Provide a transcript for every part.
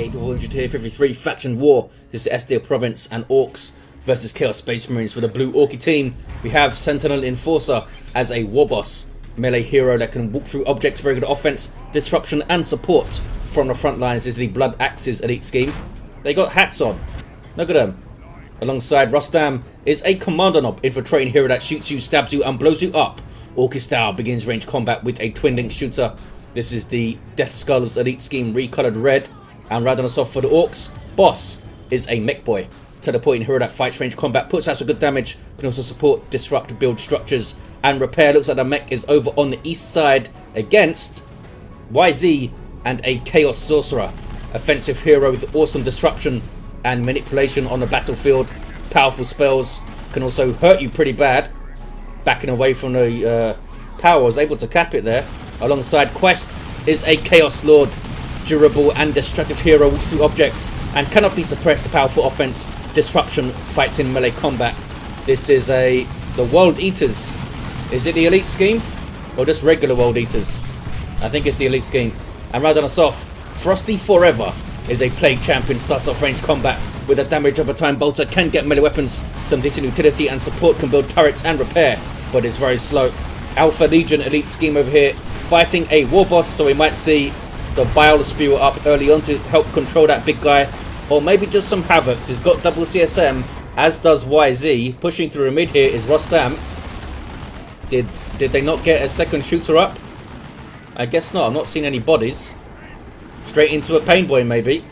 Hey, 153 faction war. This is Estia Province and Orks versus Chaos Space Marines. For the blue Orky team, we have Sentinel Enforcer as a Warboss, melee hero that can walk through objects, very good offense, disruption and support. From the front lines is the Blood Axes elite scheme. They got hats on. Look at them. Alongside Rostam is a Kommando knob, infiltrating hero that shoots you, stabs you and blows you up. Orky style begins range combat with a twin link shooter. This is the Death Skulls elite scheme recolored red. And rounding us off for the Orks, Boss is a Mekboy, teleporting hero that fights range combat, puts out some good damage, can also support, disrupt, build structures and repair. Looks like the mech is over on the east side against YZ and a Chaos Sorcerer, offensive hero with awesome disruption and manipulation on the battlefield. Powerful spells, can also hurt you pretty bad. Backing away from the power, was able to cap it there. Alongside Qwest is a Chaos Lord, durable and destructive hero, walks through objects and cannot be suppressed. Powerful offense, disruption, fights in melee combat. This is the World Eaters. Is it the elite scheme or just regular World Eaters? I think it's the elite scheme. And rounding us off, Frosty Forever is a plague champion, starts off range combat with a damage over time bolter, can get melee weapons, some decent utility and support, can build turrets and repair, but it's very slow. Alpha Legion elite scheme over here, fighting a Warboss, so we might see the Bile Spewer up early on to help control that big guy, or maybe just some Havocs. He's got double CSM, as does YZ. Pushing through a mid here is Rostam. Did they not get a second shooter up? I guess not. I'm not seeing any bodies. Straight into a Painboy maybe,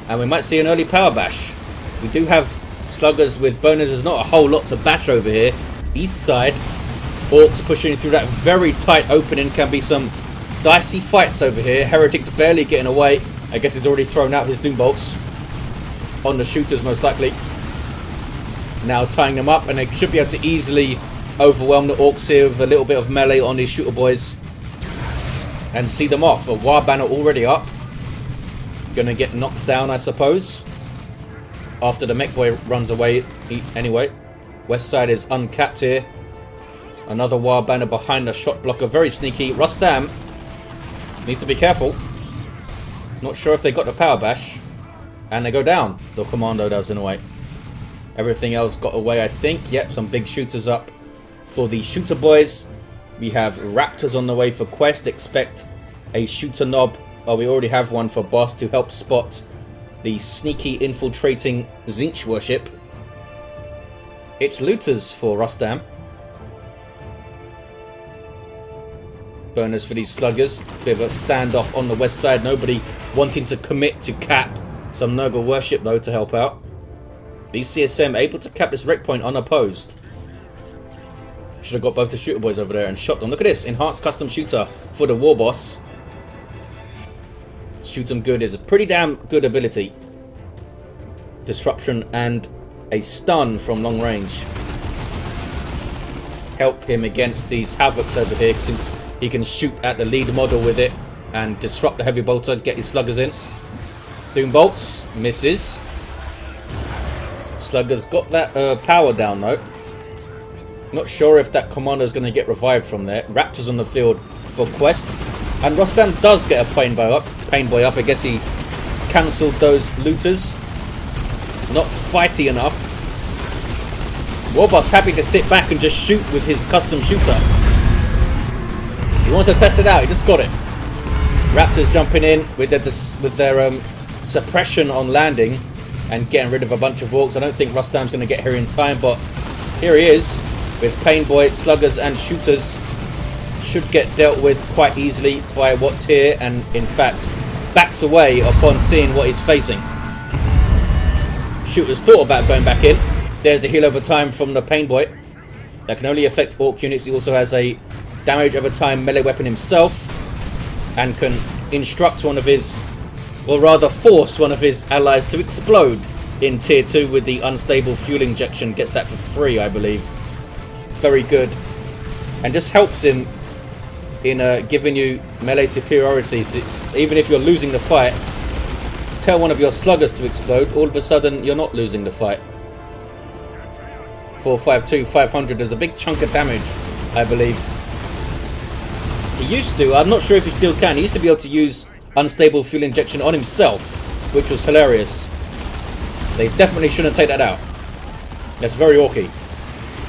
and we might see an early power bash. We do have sluggers with bonus. There's not a whole lot to bash over here. East side, Orks pushing through that very tight opening. Can be some dicey fights over here. Heretic's barely getting away. I guess he's already thrown out his doom bolts on the shooters most likely. Now tying them up, and they should be able to easily overwhelm the Orks here with a little bit of melee on these shooter boys and see them off. A war banner already up. Gonna get knocked down, I suppose, after the Mekboy runs away anyway. West side is uncapped here. Another war banner behind the shot blocker. Very sneaky. Rostam needs to be careful. Not sure if they got the power bash. And they go down. The Kommando does in a way. Everything else got away, I think. Yep, some big shooters up for the shooter boys. We have Raptors on the way for Qwest. Expect a shooter knob. Oh, we already have one for Boss to help spot the sneaky infiltrating Zinch worship. It's looters for Rostam. Burners for these sluggers. Bit of a standoff on the west side. Nobody wanting to commit to cap. Some Nurgle worship though to help out. These CSM able to cap this wreck point unopposed. Should have got both the shooter boys over there and shot them. Look at this. Enhanced custom shooter for the Warboss. Shoot 'em good is a pretty damn good ability. Disruption and a stun from long range. Help him against these Havocs over here, since he can shoot at the lead model with it and disrupt the heavy bolter, get his sluggers in. Doom bolts, misses. Sluggers got that power down though. Not sure if that Kommando is going to get revived from there. Raptors on the field for Qwest. And Rostam does get a Painboy up. I guess he cancelled those looters. Not fighty enough. Warboss happy to sit back and just shoot with his custom shooter. He wants to test it out. He just got it. Raptors jumping in with their suppression on landing and getting rid of a bunch of Orks. I don't think Rostam's going to get here in time, but here he is with Painboy, sluggers and shooters. Should get dealt with quite easily by what's here, and in fact backs away upon seeing what he's facing. Shooters thought about going back in. There's a heal over time from the Painboy. That can only affect Orc units. He also has a damage over time melee weapon himself and can instruct one of his, or rather force one of his allies to explode in tier 2 with the unstable fuel injection. Gets that for free, I believe. Very good. And just helps him in giving you melee superiority. So even if you're losing the fight, tell one of your sluggers to explode, all of a sudden you're not losing the fight. 452, 500 is a big chunk of damage, I believe. He used to, I'm not sure if he still can, he used to be able to use unstable fuel injection on himself which was hilarious. They definitely shouldn't take that out. That's very orky.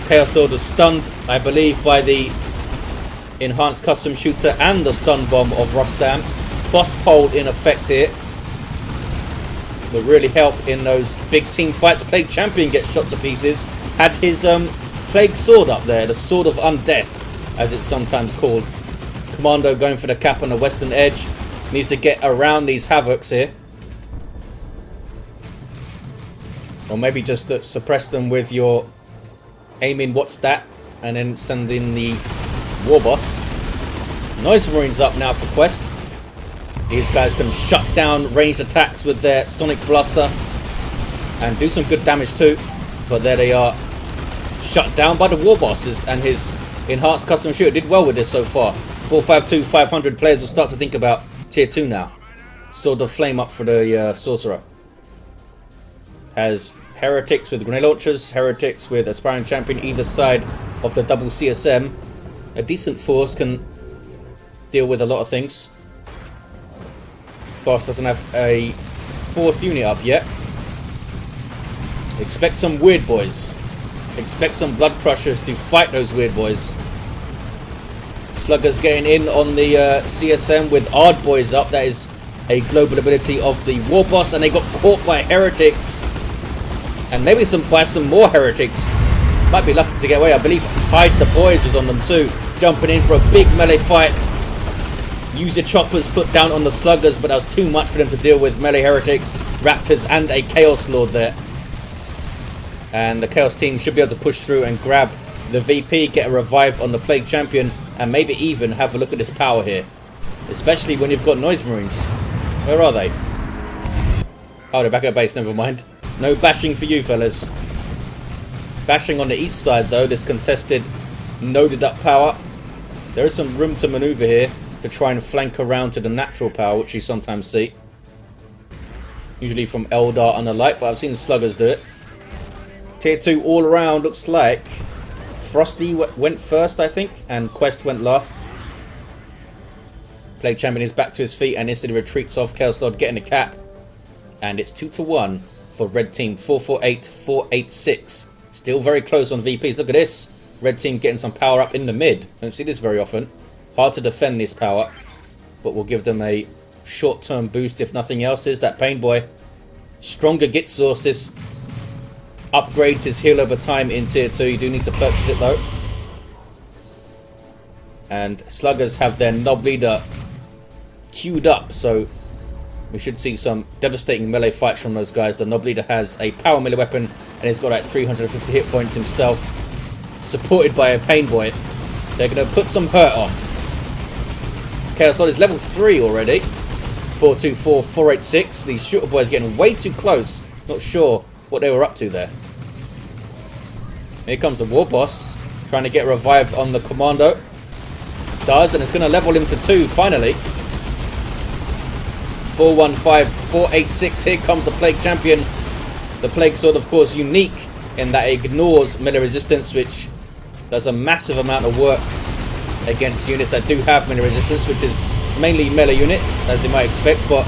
Chaos Lord was stunned, I believe, by the enhanced custom shooter and the stun bomb of Rostam. Boss pole in effect here. Will really help in those big team fights. Plague Champion gets shot to pieces. Had his Plague Sword up there, the Sword of Undeath, as it's sometimes called. Kommando going for the cap on the western edge. Needs to get around these Havocs here. Or maybe just suppress them with your aiming what's that, and then send in the Warboss. Noise Marines up now for Qwest. These guys can shut down ranged attacks with their Sonic Blaster and do some good damage too. But there they are, shut down by the Warbosses, and his enhanced custom shooter did well with this so far. 452, 500 players will start to think about tier 2 now. Sword of Flame up for the Sorcerer. Has Heretics with grenade launchers, Heretics with Aspiring Champion either side of the double CSM. A decent force, can deal with a lot of things. Boss doesn't have a 4th unit up yet. Expect some weird boys. Expect some blood crushers to fight those weird boys. Sluggers getting in on the CSM with Ard Boys up. That is a global ability of the Warboss, and they got caught by Heretics. And maybe by some more Heretics. Might be lucky to get away. I believe Hide the Boys was on them too. Jumping in for a big melee fight. Use your choppers put down on the Sluggers, but that was too much for them to deal with. Melee Heretics, Raptors, and a Chaos Lord there. And the Chaos team should be able to push through and grab the VP, get a revive on the Plague Champion, and maybe even have a look at this power here. Especially when you've got Noise Marines. Where are they? Oh, they're back at base, never mind. No bashing for you, fellas. Bashing on the east side, though. This contested, noded up power. There is some room to maneuver here to try and flank around to the natural power, which you sometimes see. Usually from Eldar and the like, but I've seen Sluggers do it. Tier 2 all around looks like Frosty went first, I think, and Qwest went last. Plague Champion is back to his feet and instantly retreats off. Chaos Lord getting a cap. And it's 2-1 for Red Team. 448, 486. Still very close on VPs. Look at this. Red Team getting some power up in the mid. Don't see this very often. Hard to defend this power, but we'll give them a short-term boost if nothing else. Is that Pain Boy. Stronger Git Source. This upgrades his heal over time in tier 2. You do need to purchase it though. And Sluggers have their Nob Leader queued up, so we should see some devastating melee fights from those guys. The Nob Leader has a power melee weapon and he's got like 350 hit points himself, supported by a Pain Boy. They're going to put some hurt on. Chaos Lord is level 3 already. 424, 486. These shooter boys getting way too close. Not sure what they were up to there. Here comes the Warboss, trying to get revived on the Kommando. Does, and it's going to level him to 2 finally. 415, 486. Here comes the Plague Champion. The Plague Sword, of course, unique in that it ignores melee resistance, which does a massive amount of work against units that do have melee resistance, which is mainly melee units, as you might expect, but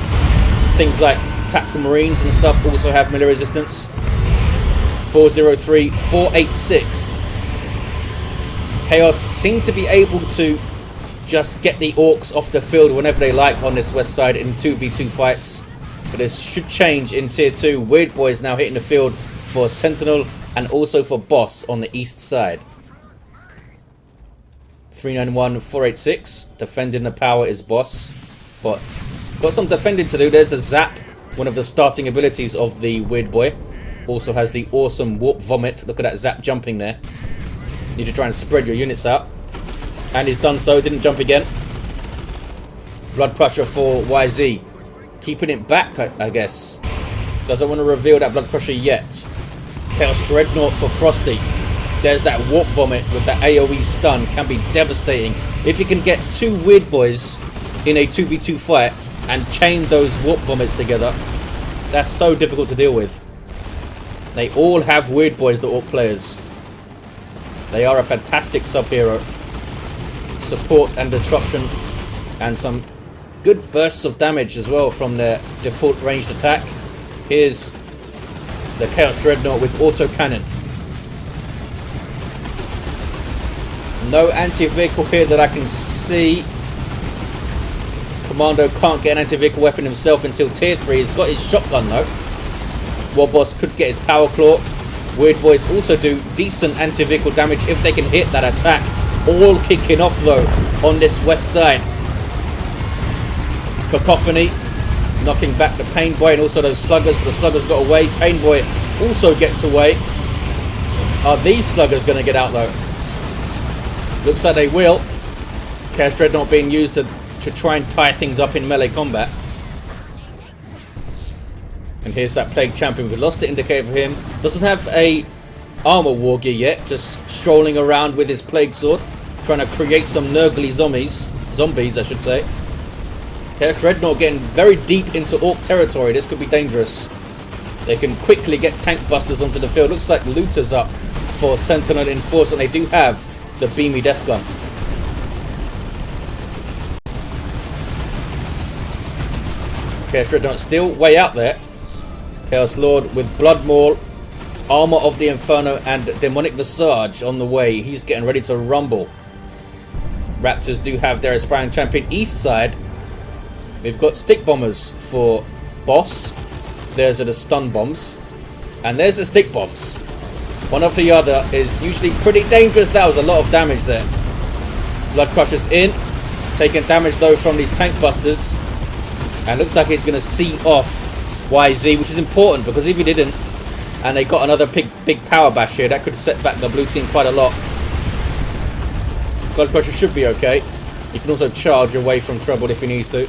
things like Tactical Marines and stuff also have melee resistance. 403, 486. Chaos seem to be able to just get the Orks off the field whenever they like on this west side in 2v2 fights. But this should change in tier 2. Weird Boys now hitting the field for Sentinel and also for Boss on the east side. 391, 486. Defending the power is Boss. But got some defending to do. There's a Zap, one of the starting abilities of the Weird Boy. Also has the awesome Warp Vomit. Look at that Zap jumping there. Need to try and spread your units out. And he's done so. Didn't jump again. Blood Crusher for YZ. Keeping it back, I guess. Doesn't want to reveal that Blood Crusher yet. Chaos Dreadnought for Frosty. There's that Warp Vomit with that AoE stun. Can be devastating. If you can get 2 Weird Boys in a 2v2 fight and chain those Warp Vomits together, that's so difficult to deal with. They all have Weird Boys, the Orc players. They are a fantastic sub-hero. Support and disruption and some good bursts of damage as well from their default ranged attack. Here's the Chaos Dreadnought with auto cannon. No anti-vehicle here that I can see. Kommando can't get an anti-vehicle weapon himself until tier 3. He's got his shotgun though. Warboss could get his power claw. Weird Boys also do decent anti-vehicle damage if they can hit that attack. All kicking off though on this west side. Cacophony knocking back the Painboy and also those sluggers, but the sluggers got away. Painboy also gets away. Are these sluggers going to get out though? Looks like they will. Chaos Dreadnought being used to try and tie things up in melee combat. And here's that Plague Champion. We lost the indicator for him. Doesn't have a armor war gear yet. Just strolling around with his Plague Sword. Trying to create some nurgly zombies. Zombies, I should say. Chaos Dreadnought getting very deep into Ork territory. This could be dangerous. They can quickly get tank busters onto the field. Looks like looters up for Sentinel Enforcer. And they do have the beamy death gun. Chaos Dreadnought still way out there. Chaos Lord with Blood Maul, Armor of the Inferno and Demonic Visage on the way. He's getting ready to rumble. Raptors do have their aspiring champion east side. We've got stick bombers for Boss. There's the stun bombs. And there's the stick bombs. One after the other is usually pretty dangerous. That was a lot of damage there. Blood Crusher's in. Taking damage though from these tank busters. And looks like he's going to see off YZ, which is important because if he didn't, and they got another big power bash here, that could set back the blue team quite a lot. Blood Crusher should be okay. He can also charge away from trouble if he needs to.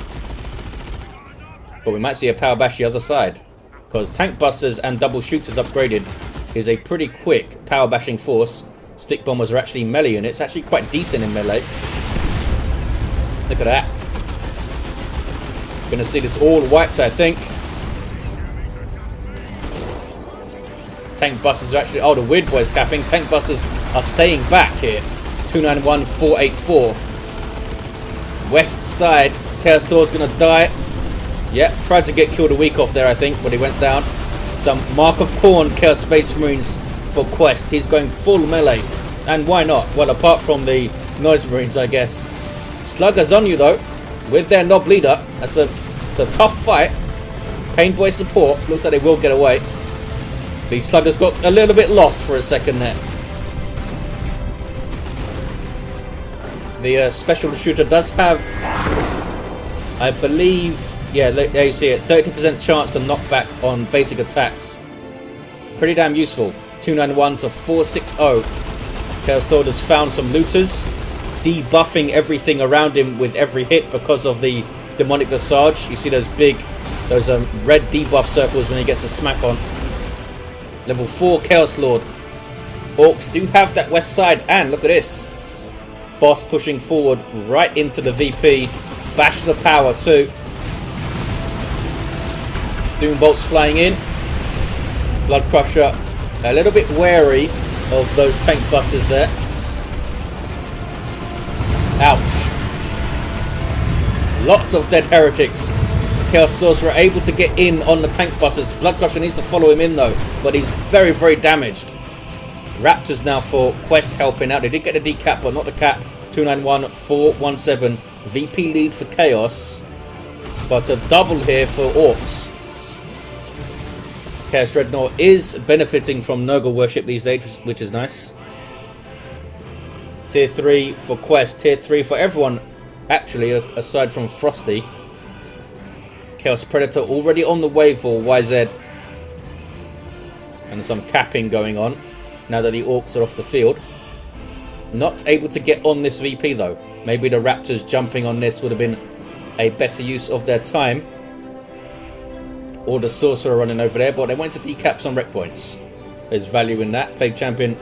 But we might see a power bash the other side. Because tank busters and double shooters upgraded is a pretty quick power bashing force. Stick bombers are actually melee units. Actually quite decent in melee. Look at that. Gonna see this all wiped, I think. Tank busters are actually... Oh, the Weird Boys capping. Tank busters are staying back here. 291, 484. West side. Chaos Lord's gonna die. Yep, tried to get killed a week off there, I think, but he went down. Some Mark of Khorne Chaos Space Marines for Qwest. He's going full melee. And why not? Well, apart from the Noise Marines, I guess. Sluggers on you, though. With their knob leader. It's a tough fight. Painboy support. Looks like they will get away. The sluggers got a little bit lost for a second there. The special shooter does have, I believe, yeah, there you see it, 30% chance to knock back on basic attacks. Pretty damn useful. 291 to 460. Chaos Lord has found some looters, debuffing everything around him with every hit because of the Demonic Visage. You see those red debuff circles when he gets a smack on. Level 4 Chaos Lord. Orks do have that west side, and look at this. Boss pushing forward right into the VP. Bash the power too. Doom bolts flying in. Blood Crusher a little bit wary of those tank busters there. Ouch. Lots of dead heretics. Chaos Sorcerer able to get in on the tank busters. Blood Crusher needs to follow him in though, but he's very, very damaged. Raptors now for Qwest helping out. They did get a decap, but not the cap. 291, 417. VP lead for Chaos, but a double here for Orks. Chaos Dreadnought is benefiting from Nurgle worship these days, which is nice. Tier 3 for Qwest, tier 3 for everyone, actually, aside from Frosty. Chaos Predator already on the way for YZ. And some capping going on now that the Orks are off the field. Not able to get on this VP though. Maybe the Raptors jumping on this would have been a better use of their time. Or the Sorcerer running over there, but they went to decap some wreck points. There's value in that. Plague Champion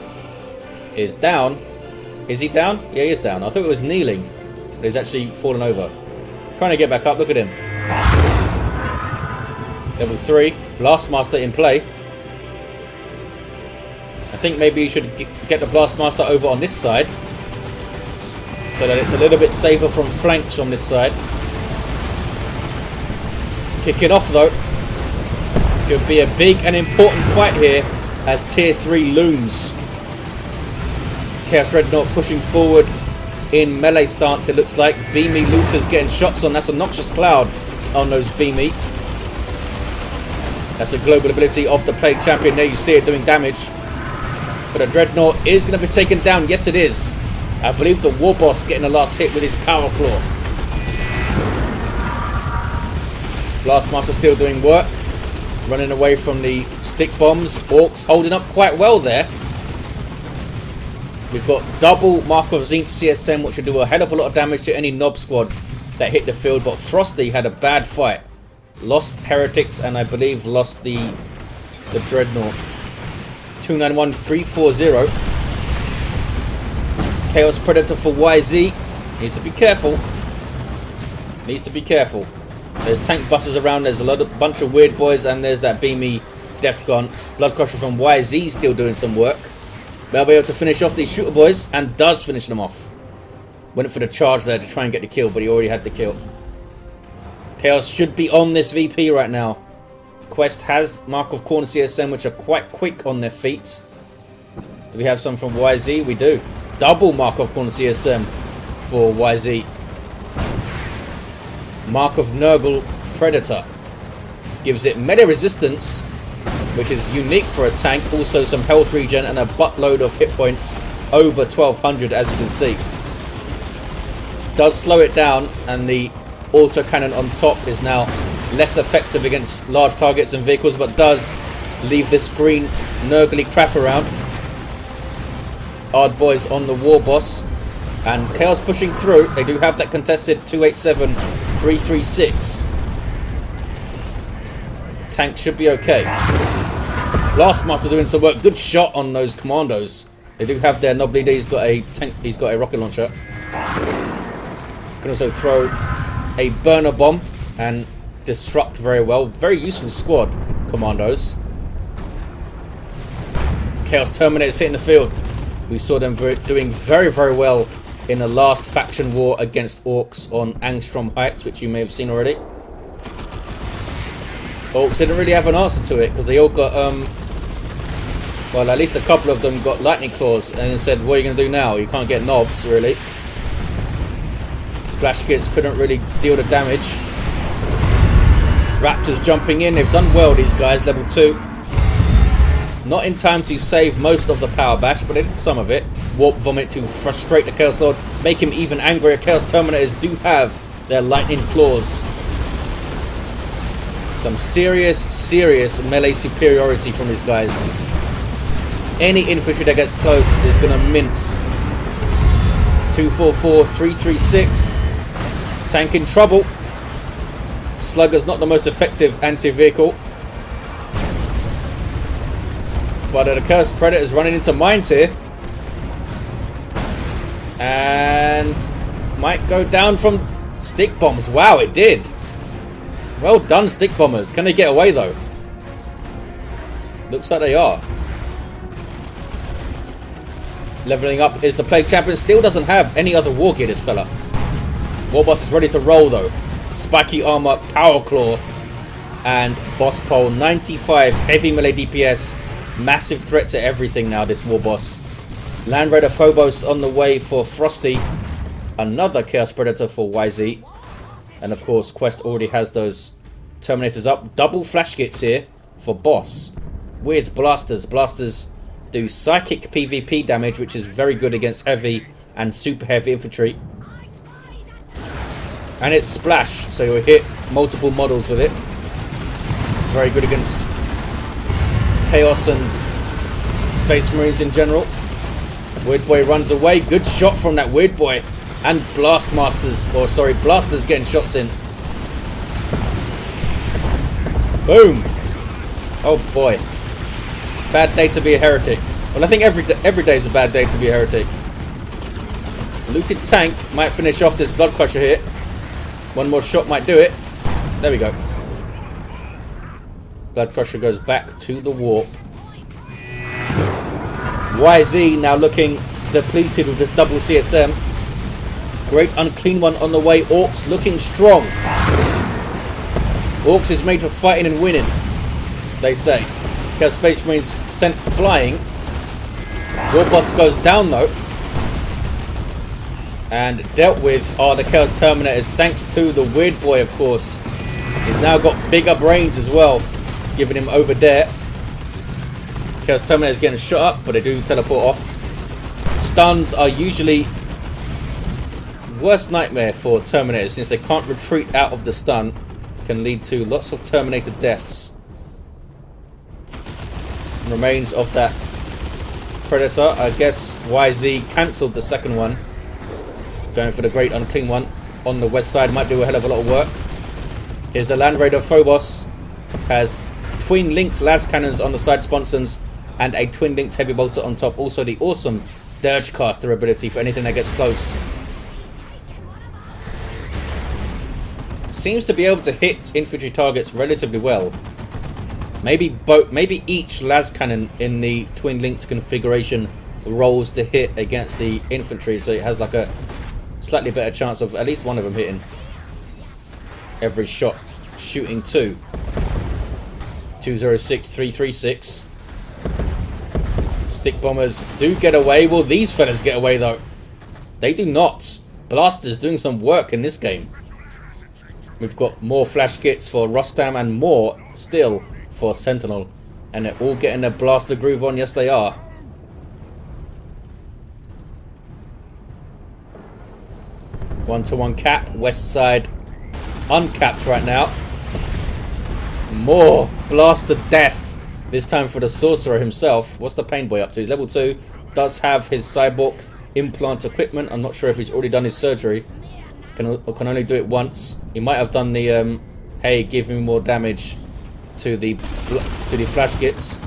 is down. Is he down? Yeah, he is down. I thought it was kneeling, but he's actually fallen over. Trying to get back up. Look at him. Level 3. Blastmaster in play. I think maybe you should get the Blastmaster over on this side, so that it's a little bit safer from flanks from this side. Kicking off though. Could be a big and important fight here as tier 3 looms. Chaos Dreadnought pushing forward in melee stance, it looks like. Beamy Looters getting shots on. That's a Noxious Cloud on those Beamy. That's a global ability of the Plague Champion. There you see it doing damage. But a Dreadnought is going to be taken down. Yes, it is. I believe the Warboss getting the last hit with his Power Claw. Blastmaster still doing work. Running away from the stick bombs. Orks holding up quite well there. We've got double Mark of Zinc CSM, which will do a hell of a lot of damage to any Nob squads that hit the field. But Frosty had a bad fight. Lost Heretics and I believe lost the Dreadnought. 291340. Chaos Predator for YZ. Needs to be careful. Needs to be careful. There's tank busters around. There's a bunch of weird boys, and there's that Beamy Death Gun. Blood Crusher from YZ still doing some work. They'll be able to finish off these shooter boys, and does finish them off. Went for the charge there to try and get the kill, but he already had the kill. Chaos should be on this VP right now. Qwest has Mark of Corner CSM, which are quite quick on their feet. Do we have some from YZ? We do. Double Mark of Corner CSM for YZ. Mark of Nurgle Predator. Gives it melee resistance, which is unique for a tank. Also some health regen and a buttload of hit points. Over 1200 as you can see. Does slow it down, and the auto cannon on top is now less effective against large targets and vehicles, but does leave this green nurgly crap around. Odd boys on the Warboss, and Chaos pushing through. They do have that contested 287-336. Tank should be okay. Blastmaster doing some work. Good shot on those commandos. They do have their Nobly D. He's got a tank. He's got a rocket launcher. Can also throw a burner bomb and disrupt very well. Very useful squad, commandos. Chaos Terminators hitting the field. We saw them doing very, very well in the last faction war against Orks on Angstrom Heights, which you may have seen already. Orks didn't really have an answer to it because they all got, well, at least a couple of them got lightning claws, and it said, what are you going to do now? You can't get knobs, really. Flash kits couldn't really deal the damage. Raptors jumping in. They've done well, these guys, level 2. Not in time to save most of the power bash, but they did some of it. Warp Vomit to frustrate the Chaos Lord, make him even angrier. Chaos Terminators do have their lightning claws. Some serious, serious melee superiority from these guys. Any infantry that gets close is going to mince. 244-336. Tank in trouble. Slugger's not the most effective anti-vehicle. But the Cursed Predator's running into mines here. And might go down from stick bombs. Wow, it did. Well done, stick bombers. Can they get away though? Looks like they are. Leveling up is the Plague Champion. Still doesn't have any other war gear, this fella. Warboss is ready to roll though. Spiky armor, power claw, and boss pole. 95 heavy melee DPS. Massive threat to everything now, this Warboss. Land Raider Phobos on the way for Frosty. Another Chaos Predator for YZ. And of course, Qwest already has those Terminators up. Double flash kits here for Boss. With blasters. Blasters do psychic PvP damage, which is very good against heavy and super heavy infantry. And it's splash, so you'll hit multiple models with it. Very good against Chaos and Space Marines in general. Weird Boy runs away. Good shot from that Weird Boy. And Blastmasters, or sorry, Blasters getting shots in. Boom. Oh boy. Bad day to be a heretic. Well, I think every day is a bad day to be a heretic. Looted tank might finish off this Blood Crusher here. One more shot might do it. There we go. Blood Crusher goes back to the warp. YZ now looking depleted with this double CSM. Great unclean one on the way. Orks looking strong. Orks is made for fighting and winning, they say. Chaos Space Marines sent flying. Warboss goes down though. And dealt with are the Chaos Terminators, thanks to the Weird Boy, of course. He's now got bigger brains as well, giving him over there. Chaos Terminators getting shot up, but they do teleport off. Stuns are usually worst nightmare for Terminators, since they can't retreat out of the stun. Can lead to lots of Terminator deaths. Remains of that Predator. I guess YZ cancelled the second one. Going for the Great Unclean One on the west side. Might do a hell of a lot of work. Here's the Land Raider Phobos. Has twin linked las cannons on the side sponsons and a twin linked heavy bolter on top. Also the awesome Dirge Caster ability for anything that gets close. Seems to be able to hit infantry targets relatively well. Maybe each las cannon in the twin linked configuration rolls to hit against the infantry, so it has like a slightly better chance of at least one of them hitting. Every shot shooting 2. 206, 336. Stick bombers do get away. Will these fellas get away though? They do not. Blasters doing some work in this game. We've got more flash kits for Rostam and more still for Sentinel. And they're all getting their blaster groove on. Yes, they are. One-to-one cap. West side uncapped right now. More blaster death. This time for the Sorcerer himself. What's the Pain Boy up to? He's level 2. Does have his cyborg implant equipment. I'm not sure if he's already done his surgery. Can only do it once. He might have done the hey, give me more damage to the flash kits.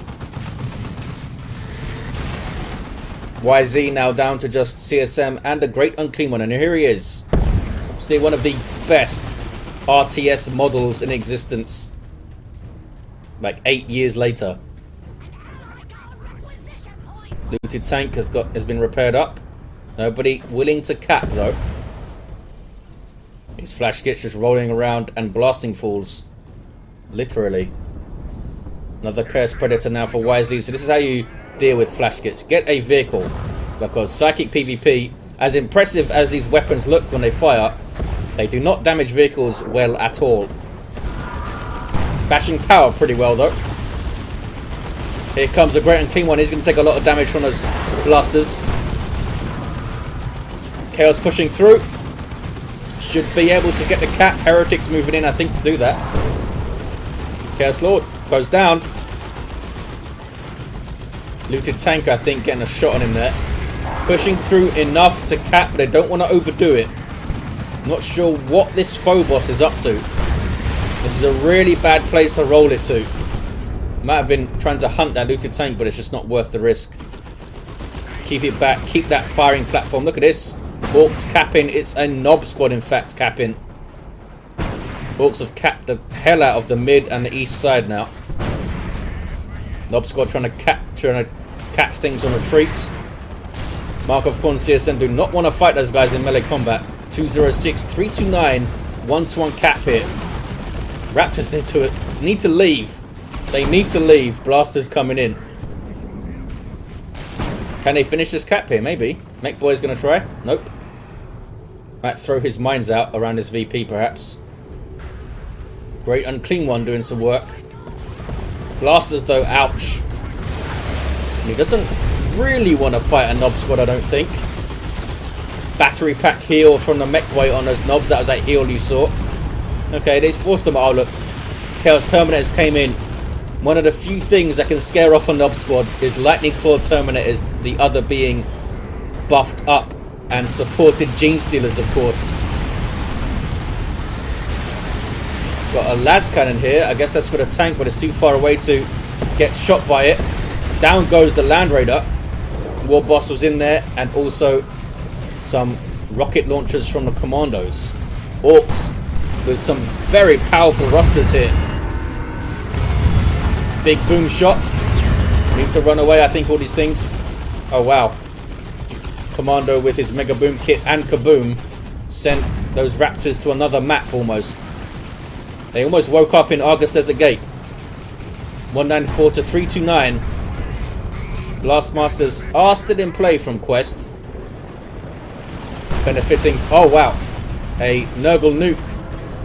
YZ now down to just CSM and a Great Unclean One, and here he is. Still one of the best RTS models in existence. Like 8 years later. Looted tank has been repaired up. Nobody willing to cap though. His flash kits just rolling around and blasting fools. Literally. Another Chaos Predator now for YZ. So this is how you deal with flash kits. Get a vehicle. Because Psychic PvP, as impressive as these weapons look when they fire, they do not damage vehicles well at all. Bashing power pretty well though. Here comes a Great Unclean One. He's going to take a lot of damage from those blasters. Chaos pushing through. Should be able to get the cap. Heretics moving in, I think, to do that. Chaos Lord goes down. Looted tank, I think, getting a shot on him there. Pushing through enough to cap, but they don't want to overdo it. Not sure what this Phobos is up to. This is a really bad place to roll it to. Might have been trying to hunt that looted tank, but it's just not worth the risk. Keep it back. Keep that firing platform. Look at this. Orks capping. It's a Knob Squad, in fact, capping. Orks have capped the hell out of the mid and the east side now. Knob Squad trying to catch things on retreat. Mark of Corn CSM do not want to fight those guys in melee combat. 206, 329, 1-to-1 cap here. Raptors need to leave. They need to leave. Blasters coming in. Can they finish this cap here? Maybe. Mekboy's going to try. Nope. Might throw his mines out around his VP, perhaps. Great Unclean One doing some work. Blasters, though, ouch. And he doesn't really want to fight a Knob Squad, I don't think. Battery pack heal from the Mekboy on those knobs. That was that heal you saw. Okay, they forced them. Oh, look. Chaos Terminators came in. One of the few things that can scare off a Knob Squad is Lightning Claw Terminators, the other being buffed up and supported Gene Stealers, of course. Got a las cannon here. I guess that's for the tank, but it's too far away to get shot by it. Down goes the Land Raider. Warboss was in there, and also some rocket launchers from the Commandos. Orks with some very powerful rosters here. Big boom shot. Need to run away, I think, all these things. Oh, wow. Kommando with his Mega Boom kit and Kaboom sent those Raptors to another map almost. They almost woke up in Argus Desert Gate. 194 to 329. Blastmasters are still in play from Qwest. Benefiting... Oh, wow. A Nurgle nuke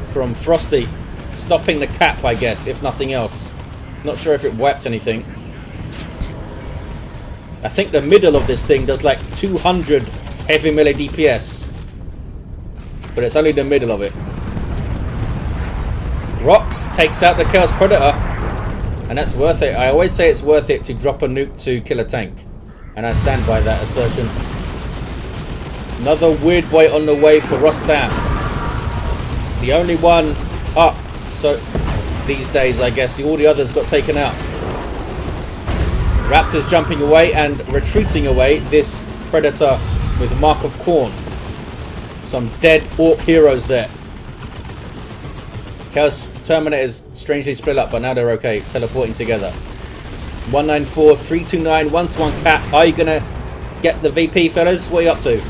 from Frosty. Stopping the cap, I guess, if nothing else. Not sure if it wiped anything. I think the middle of this thing does like 200 heavy melee DPS. But it's only the middle of it. Rocks takes out the Chaos Predator. And that's worth it. I always say it's worth it to drop a nuke to kill a tank. And I stand by that assertion. Another weird boy on the way for Rostam. The only one up so these days, I guess. All the others got taken out. Raptors jumping away and retreating away. This Predator with Mark of Khorne. Some dead Orc heroes there. Chaos Terminators strangely split up, but now they're okay, teleporting together. 194, 329, 1-to-1 cap. Are you gonna get the VP, fellas? What are you up to?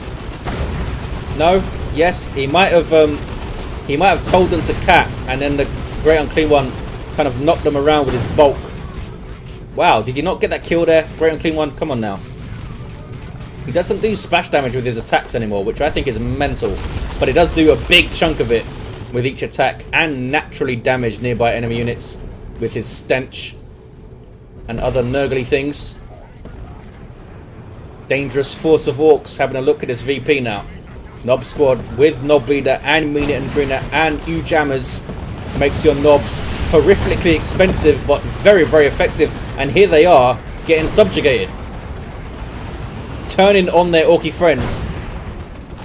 No? Yes? He might have told them to cap, and then the Great Unclean One kind of knocked them around with his bulk. Wow, did you not get that kill there, Great Unclean One? Come on now. He doesn't do splash damage with his attacks anymore, which I think is mental. But he does do a big chunk of it with each attack, and naturally damage nearby enemy units with his stench and other nurgly things. Dangerous force of Orks having a look at his VP now. Nob squad with Nob Leader and Mean It and Grinner and U-Jammers makes your Nobs horrifically expensive but very, very effective. And here they are getting subjugated. Turning on their Orky friends.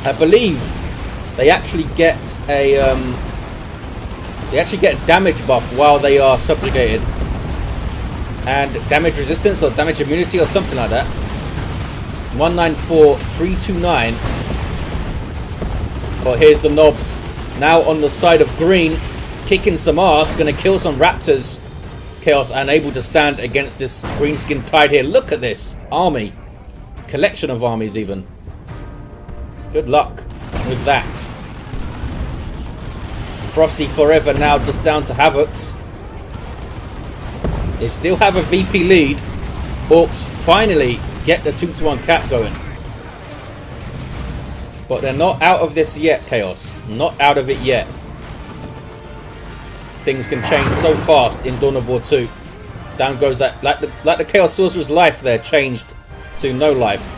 I believe they actually get a damage buff while they are subjugated, and damage resistance or damage immunity or something like that. 194, 329. But here's the Nobs now on the side of green, kicking some ass, gonna kill some Raptors. Chaos unable to stand against this greenskin tide here. Look at this army, collection of armies even. Good luck with that. Frosty forever now just down to Havocs. They still have a VP lead. Orcs finally get the 2-to-1 cap going. But they're not out of this yet, Chaos. Not out of it yet. Things can change so fast in Dawn of War 2. Down goes that, like the Chaos Sorcerer's life there changed to no life.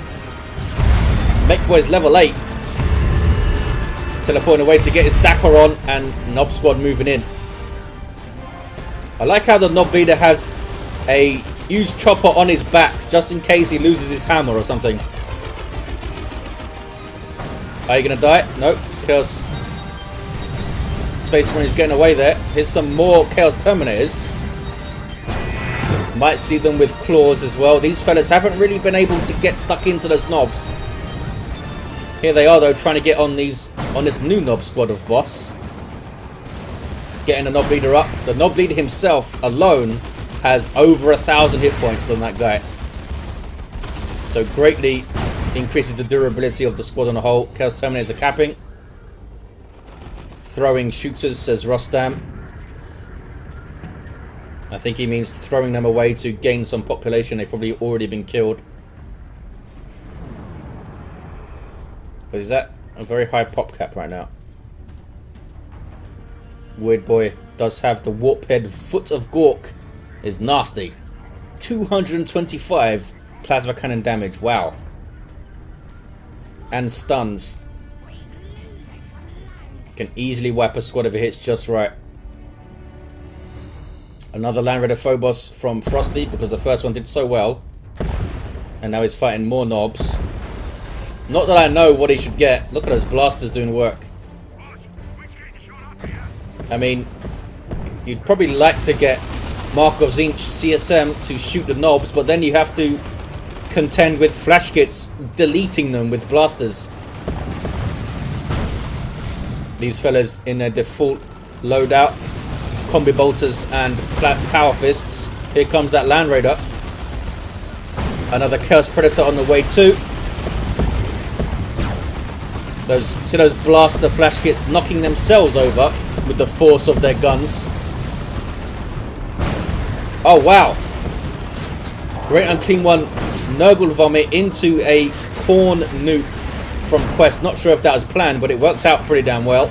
Mekboy's level 8. Teleporting away to get his Dakar on, and Nob squad moving in. I like how the Nob leader has a huge chopper on his back just in case he loses his hammer or something. Are you gonna die? Nope. Chaos Space Marine is getting away there. Here's some more Chaos Terminators. Might see them with claws as well. These fellas haven't really been able to get stuck into those knobs. Here they are though, trying to get on this new Nob squad of boss. Getting the Nob leader up. The Nob leader himself alone has over 1,000 hit points on that guy. So greatly increases the durability of the squad on a whole. Chaos Terminators are capping. Throwing shooters, says Rostam. I think he means throwing them away to gain some population. They've probably already been killed. But is that a very high pop cap right now? Weird boy does have the warp head. Foot of Gork is nasty. 225 plasma cannon damage. Wow. And stuns. Can easily wipe a squad if it hits just right. Another Land Raider Phobos from Frosty because the first one did so well. And now he's fighting more Nobs. Not that I know what he should get. Look at those blasters doing work. I mean, you'd probably like to get Mark of Zinch CSM to shoot the Nobs, but then you have to contend with flash kits deleting them with blasters. These fellas in their default loadout, combi bolters and power fists. Here comes that Land Raider. Another Chaos Predator on the way too. See those blaster flash kits knocking themselves over with the force of their guns. Oh, wow. Great Unclean One Nurgle Vomit into a Corn nuke from Qwest. Not sure if that was planned, but it worked out pretty damn well.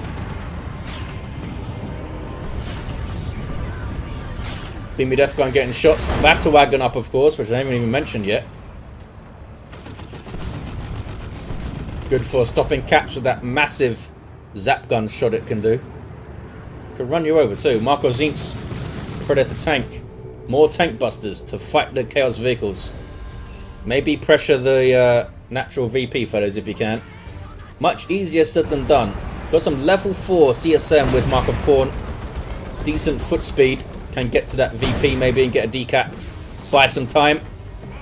Beamy Death Gun getting shots. Battle Wagon up, of course, which I haven't even mentioned yet. Good for stopping caps with that massive zap gun shot it can do. Could run you over too. Marco Zin's Predator tank. More tank busters to fight the Chaos vehicles. Maybe pressure the natural VP fellows if you can. Much easier said than done. Got some level 4 CSM with Mark of Corn. Decent foot speed. Can get to that VP maybe and get a decap. Buy some time.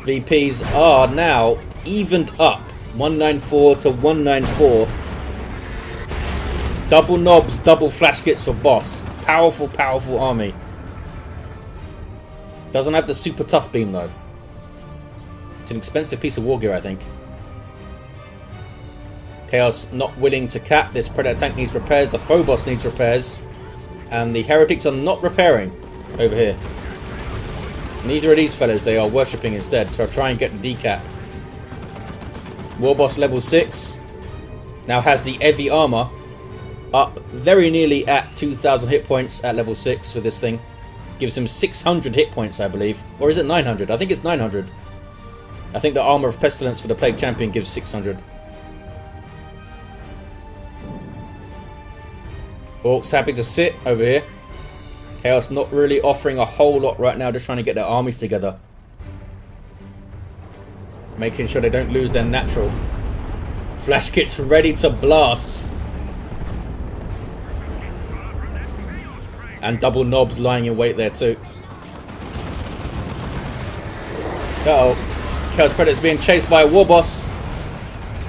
VPs are now evened up. 194 to 194. Double knobs, double flash kits for boss. Powerful, powerful army. Doesn't have the super tough beam though. It's an expensive piece of war gear, I think. Chaos not willing to cap. This Predator tank needs repairs. The Phobos needs repairs. And the Heretics are not repairing over here. Neither of these fellows. They are worshipping instead. So I'll try and get the decap. Warboss level 6. Now has the heavy armor. Up very nearly at 2,000 hit points at level 6 with this thing. Gives him 600 hit points, I believe. Or is it 900? I think it's 900. I think the Armor of Pestilence for the Plague Champion gives 600. Orks happy to sit over here. Chaos not really offering a whole lot right now. Just trying to get their armies together. Making sure they don't lose their natural. Flash kits ready to blast. And double knobs lying in wait there too. Uh-oh. Chaos Predator's being chased by a Warboss.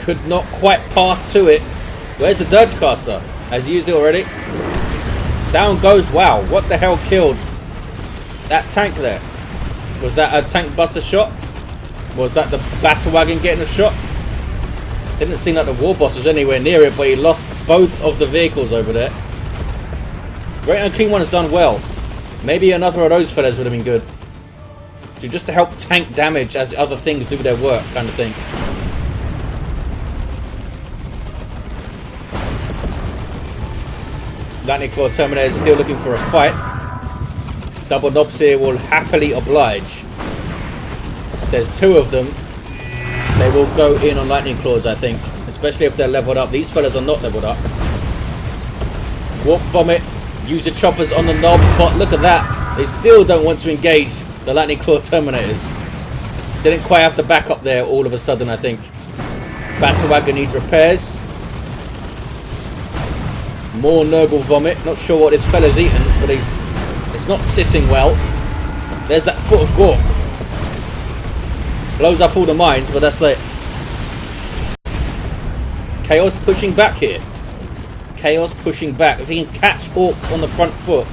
Could not quite path to it. Where's the Dirge Caster? Has he used it already? Down goes. Wow, what the hell killed that tank there? Was that a tank buster shot? Was that the Battle Wagon getting a shot? Didn't seem like the Warboss was anywhere near it, but he lost both of the vehicles over there. Great Unclean One has done well. Maybe another of those fellas would have been good. So just to help tank damage as other things do their work, kind of thing. Lightning Claw Terminator is still looking for a fight. Double knobs here will happily oblige. If there's two of them, they will go in on Lightning Claws, I think. Especially if they're leveled up. These fellas are not leveled up. Warp Vomit. Use the choppers on the knobs, but look at that. They still don't want to engage the Lightning Claw Terminators. Didn't quite have the backup there all of a sudden, I think. Battle Wagon needs repairs. More Nurgle Vomit. Not sure what this fella's eaten, but it's not sitting well. There's that Foot of Gork. Blows up all the mines, but that's like... Chaos pushing back here. Chaos pushing back. If he can catch Orks on the front foot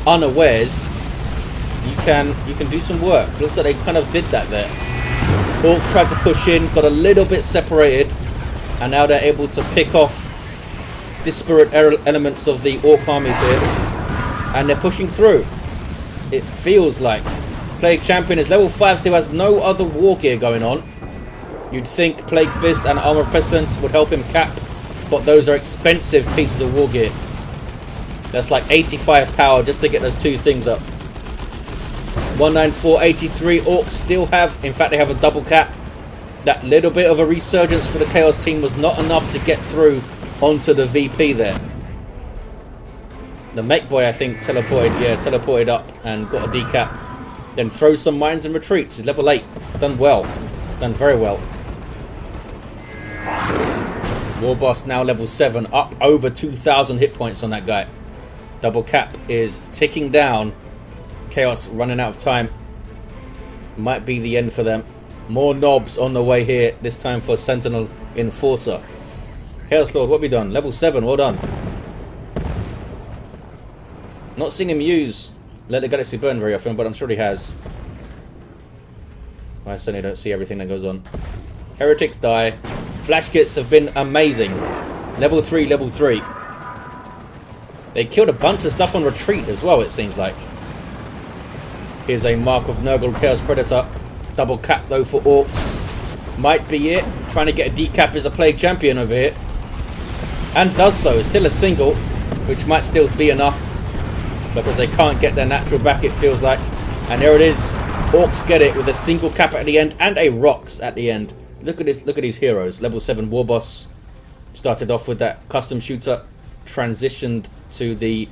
unawares, you can do some work. Looks like they kind of did that there. Orks tried to push in, got a little bit separated, and now they're able to pick off disparate elements of the Ork armies here, and they're pushing through. It feels like Plague Champion is level 5, still has no other war gear going on. You'd think Plague Fist and Armor of Pestilence would help him cap, but those are expensive pieces of war gear. That's like 85 power just to get those two things up. 194, 83. Orks still have, in fact they have a double cap. That little bit of a resurgence for the Chaos team was not enough to get through onto the VP there. The Mekboy I think teleported up and got a decap. Then throws some mines and retreats. He's level 8. Done well. Done very well. Warboss now level 7, up over 2,000 hit points on that guy. Double cap is ticking down. Chaos running out of time. Might be the end for them. More knobs on the way here, this time for Sentinel Enforcer. Chaos Lord, what have we done? Level 7, well done. Not seen him use Let the Galaxy Burn very often, but I'm sure he has. I certainly don't see everything that goes on. Heretics die. Flash kits have been amazing. Level 3, level 3. They killed a bunch of stuff on retreat as well, it seems like. Here's a Mark of Nurgle Chaos Predator. Double cap though for Orks. Might be it. Trying to get a decap as a Plague Champion over here. And does so. Still a single, which might still be enough. Because they can't get their natural back, it feels like. And there it is. Orks get it with a single cap at the end and a rocks at the end. Look at this. Look at these heroes. Level 7 Warboss. Started off with that custom shooter. Transitioned to the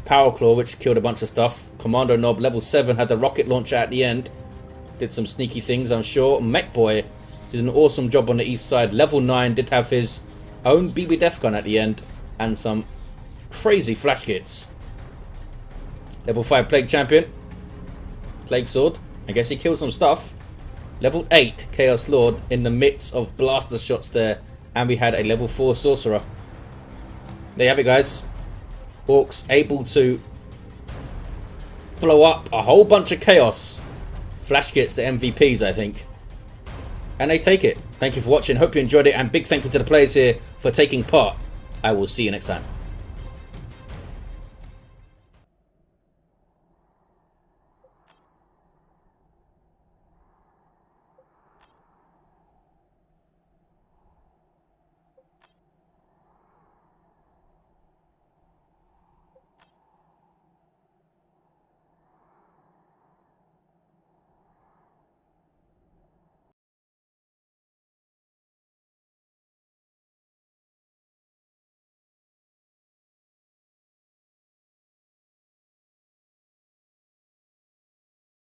Power Claw, which killed a bunch of stuff. Kommando Knob, level 7, had the rocket launcher at the end. Did some sneaky things, I'm sure. Mekboy did an awesome job on the east side. Level 9 did have his own BB Death Gun at the end. And some crazy flash kits. Level 5 Plague Champion. Plague Sword. I guess he killed some stuff. Level 8 Chaos Lord in the midst of blaster shots there. And we had a level 4 Sorcerer. There you have it, guys. Orks able to blow up a whole bunch of chaos. Flash kits to MVPs, I think. And they take it. Thank you for watching. Hope you enjoyed it. And big thank you to the players here for taking part. I will see you next time.